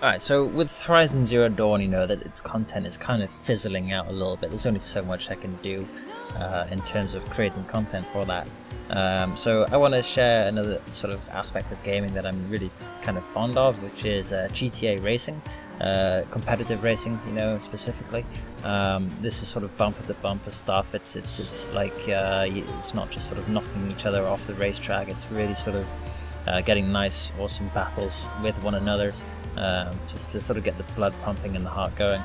Alright, so with Horizon Zero Dawn, you know that its content is kind of fizzling out a little bit. There's only so much I can do in terms of creating content for that. So I want to share another sort of aspect of gaming that I'm really kind of fond of, which is GTA racing, competitive racing, you know, specifically. This is sort of bumper to bumper stuff. It's like it's not just sort of knocking each other off the racetrack. It's really sort of getting nice, awesome battles with one another. Just to sort of get the blood pumping and the heart going.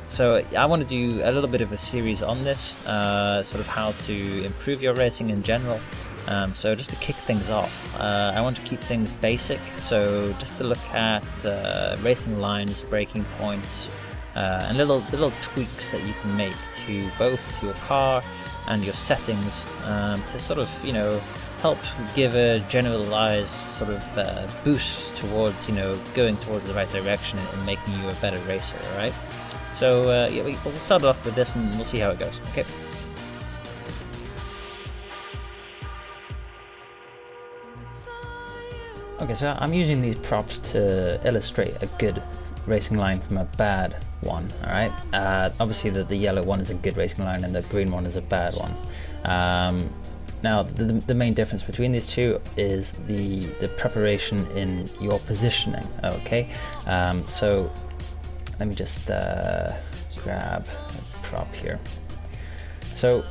So I want to do a little bit of a series on this, sort of how to improve your racing in general. So just to kick things off, I want to keep things basic, so just to look at racing lines, braking points, and little tweaks that you can make to both your car and your settings to sort of, you know, help give a generalized sort of boost towards, you know, going towards the right direction and making you a better racer. All right. So yeah, we'll start off with this and we'll see how it goes. Okay. Okay, so I'm using these props to illustrate a good racing line from a bad one. All right. Obviously, the yellow one is a good racing line and the green one is a bad one. Now, the main difference between these two is the preparation in your positioning. Okay, so let me just grab a prop here. So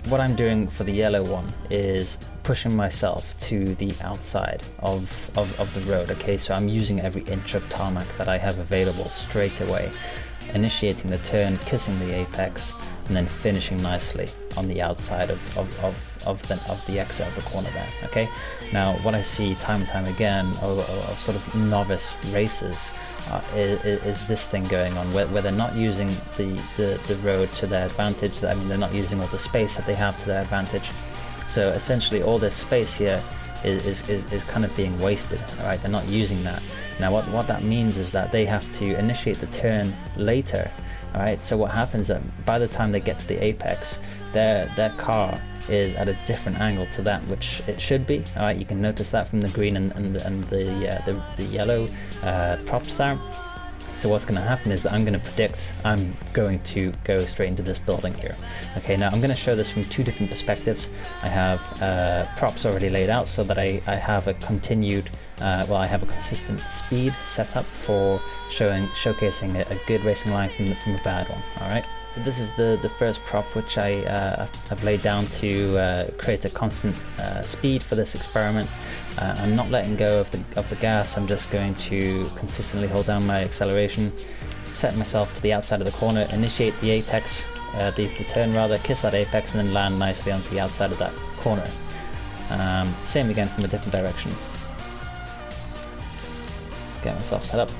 what I'm doing for the yellow one is pushing myself to the outside of the road. Okay, so I'm using every inch of tarmac that I have available straight away, initiating the turn, kissing the apex, and then finishing nicely on the outside of the exit of the corner there. Okay, now what I see time and time again of sort of novice racers is this thing going on where they're not using the road to their advantage. I mean, they're not using all the space that they have to their advantage. So essentially all this space here is kind of being wasted. All right, they're not using that. Now what that means is that they have to initiate the turn later. All right, so what happens that by the time they get to the apex, their car is at a different angle to that which it should be. All right, you can notice that from the green and the yellow props there. So what's going to happen is that I'm going to predict I'm going to go straight into this building here. Okay, now I'm going to show this from two different perspectives. I have props already laid out so that I have a continued, I have a consistent speed set up for showcasing a good racing line from a bad one. All right. So this is the first prop which I've laid down to create a constant speed for this experiment. I'm not letting go of the gas. I'm just going to consistently hold down my acceleration, set myself to the outside of the corner, initiate the apex, the turn rather, kiss that apex, and then land nicely onto the outside of that corner. Same again from a different direction. Get myself set up.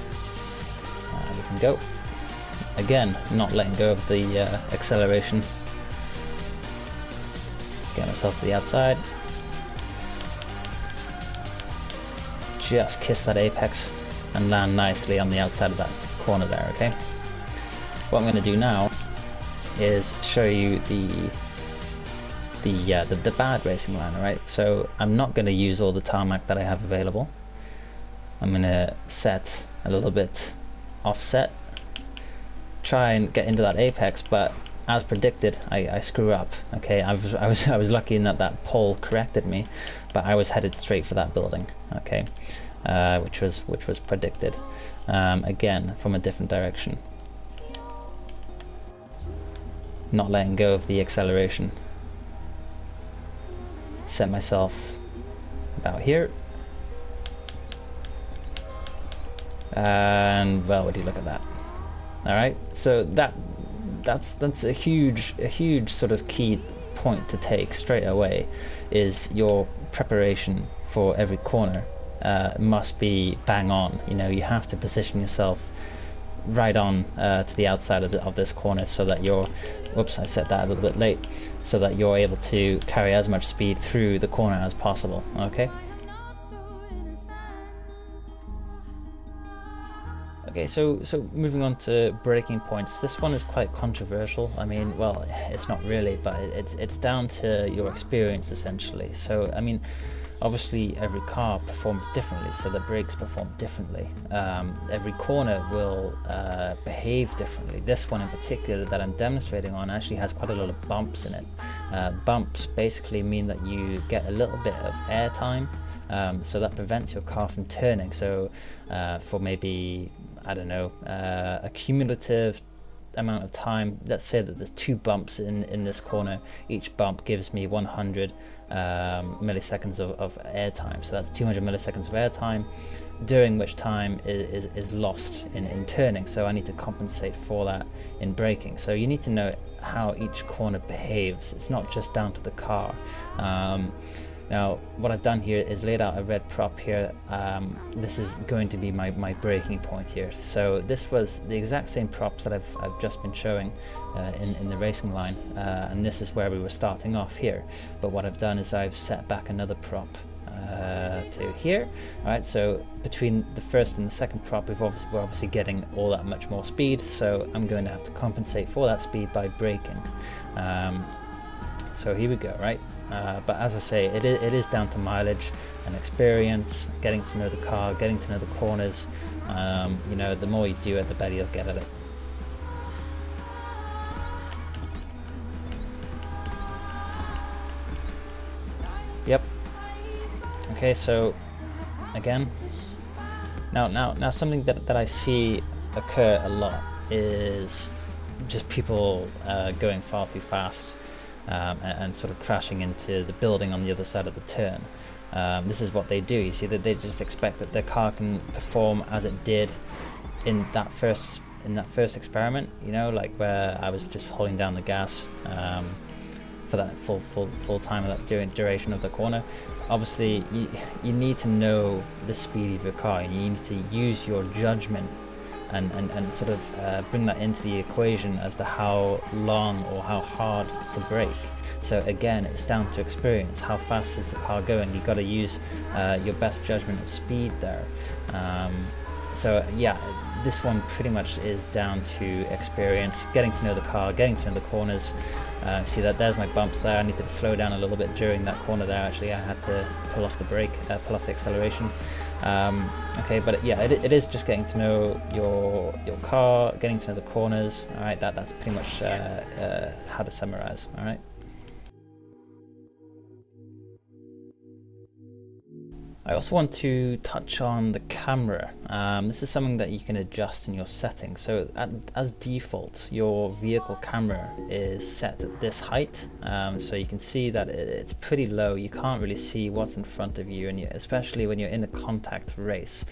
We can go. Again, not letting go of the acceleration. Get myself to the outside. Just kiss that apex and land nicely on the outside of that corner there. Okay. What I'm going to do now is show you the bad racing line. All right. So I'm not going to use all the tarmac that I have available. I'm going to set a little bit offset. Try and get into that apex, but as predicted, I screw up. Okay, I was lucky in that pole corrected me, but I was headed straight for that building. Okay, which was predicted. Again, from a different direction. Not letting go of the acceleration. Set myself about here, and well, would you look at that? All right, so that's a huge sort of key point to take straight away, is your preparation for every corner must be bang on. You know, you have to position yourself right on to the outside of this corner so that you're, whoops, I said that a little bit late, so that you're able to carry as much speed through the corner as possible. Okay. Okay, so moving on to breaking points. This one is quite controversial. I mean, well, it's not really, but it's down to your experience essentially. So I mean, obviously every car performs differently, so the brakes perform differently. Every corner will behave differently. This one in particular that I'm demonstrating on actually has quite a lot of bumps in it. Bumps basically mean that you get a little bit of air time, so that prevents your car from turning. So for maybe, I don't know, a cumulative amount of time, let's say that there's 2 bumps in this corner. Each bump gives me 100 milliseconds of air time, so that's 200 milliseconds of air time, during which time is lost in turning. So I need to compensate for that in braking. So you need to know how each corner behaves. It's not just down to the car. Now, what I've done here is laid out a red prop here. This is going to be my braking point here. So this was the exact same props that I've just been showing in the racing line, and this is where we were starting off here. But what I've done is I've set back another prop to here. All right, so between the first and the second prop, we're obviously getting all that much more speed, so I'm going to have to compensate for that speed by braking. So here we go, right? But as I say, it is down to mileage and experience, getting to know the car, getting to know the corners. You know, the more you do it, the better you'll get at it. Yep. Okay, so again, now something that I see occur a lot is just people going far too fast. And sort of crashing into the building on the other side of the turn. This is what they do. You see that they just expect that their car can perform as it did in that first experiment. You know, like where I was just holding down the gas for that full time of that duration of the corner. Obviously, you need to know the speed of your car, and you need to use your judgment and sort of bring that into the equation as to how long or how hard to brake. So again, it's down to experience. How fast is the car going? You've got to use your best judgment of speed there. So yeah, this one pretty much is down to experience, getting to know the car, getting to know the corners. See that there's my bumps there. I needed to slow down a little bit during that corner there. Actually, I had to pull off the brake, pull off the acceleration. Okay, but yeah, it is just getting to know your car, getting to know the corners. All right, that's pretty much how to summarize. All right. I also want to touch on the camera. This is something that you can adjust in your settings. So as default, your vehicle camera is set at this height. So you can see that it's pretty low. You can't really see what's in front of you, and especially when you're in a contact race,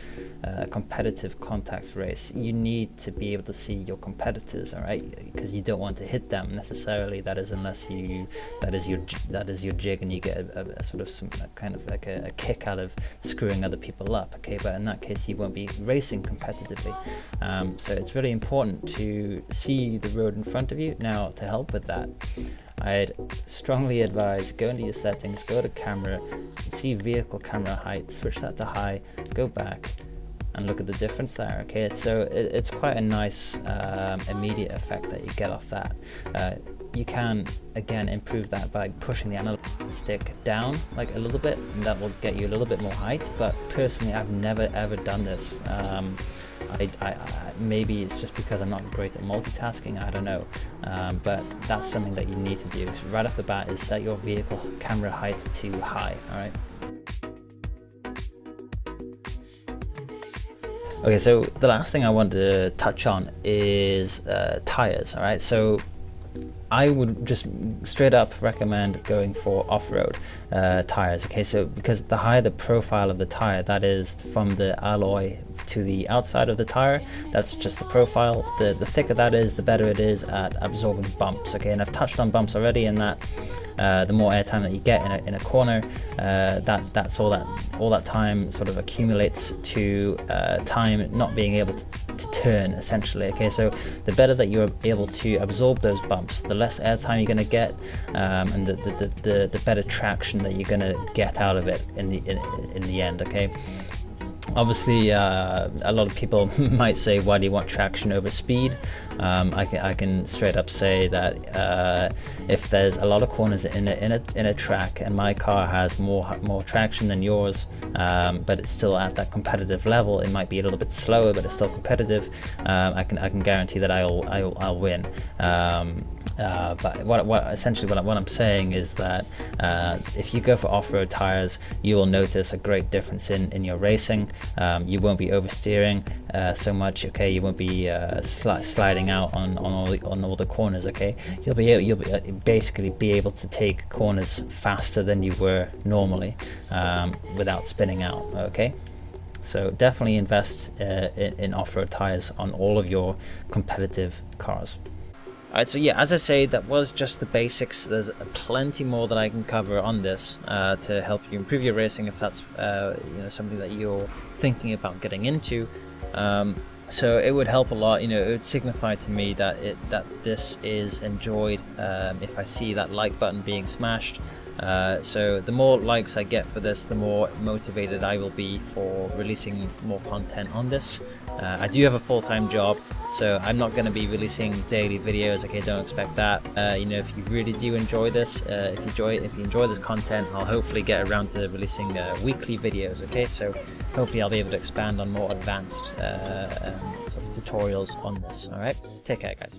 a competitive contact race, you need to be able to see your competitors, all right? Because you don't want to hit them necessarily. That is unless that is your jig, and you get a sort of some kind of like a kick out of screwing other people up. Okay, but in that case you won't be racing competitively. So it's really important to see the road in front of you. Now, to help with that, I'd strongly advise go into your settings, go to camera, see vehicle camera height, switch that to high, go back and look at the difference there. Okay, it's quite a nice immediate effect that you get off that. You can again improve that by pushing the analog stick down like a little bit, and that will get you a little bit more height. But personally, I've never ever done this. I maybe it's just because I'm not great at multitasking, I don't know, but that's something that you need to do. So right off the bat is set your vehicle camera height to high. All right. Okay, so the last thing I want to touch on is tires. All right, so I would just straight up recommend going for off-road tires. Okay, so because the higher the profile of the tire, that is from the alloy to the outside of the tire, that's just the profile. The thicker that is, the better it is at absorbing bumps. Okay, and I've touched on bumps already, in that the more airtime that you get in a corner, that's all that time sort of accumulates to time not being able to turn, essentially. Okay, so the better that you're able to absorb those bumps, the less airtime you're going to get, and the better traction that you're going to get out of it in the end. Okay. Obviously, a lot of people might say, why do you want traction over speed? I can straight up say that if there's a lot of corners in a track and my car has more traction than yours, but it's still at that competitive level, it might be a little bit slower, but it's still competitive. I can guarantee that I'll win. But what I'm saying is that if you go for off-road tires, you will notice a great difference in your racing. You won't be oversteering so much. Okay, you won't be sliding out on all the corners. Okay, you'll basically be able to take corners faster than you were normally without spinning out. Okay. So definitely invest in off-road tires on all of your competitive cars. Alright, so yeah, as I say, that was just the basics. There's plenty more that I can cover on this to help you improve your racing if that's something that you're thinking about getting into. So it would help a lot. It would signify to me that this is enjoyed if I see that like button being smashed. So the more likes I get for this, the more motivated I will be for releasing more content on this. I do have a full-time job, so I'm not going to be releasing daily videos. Okay, don't expect that. If you really do enjoy this, if you enjoy this content, I'll hopefully get around to releasing weekly videos. Okay, so hopefully I'll be able to expand on more advanced sort of tutorials on this. All right, take care, guys.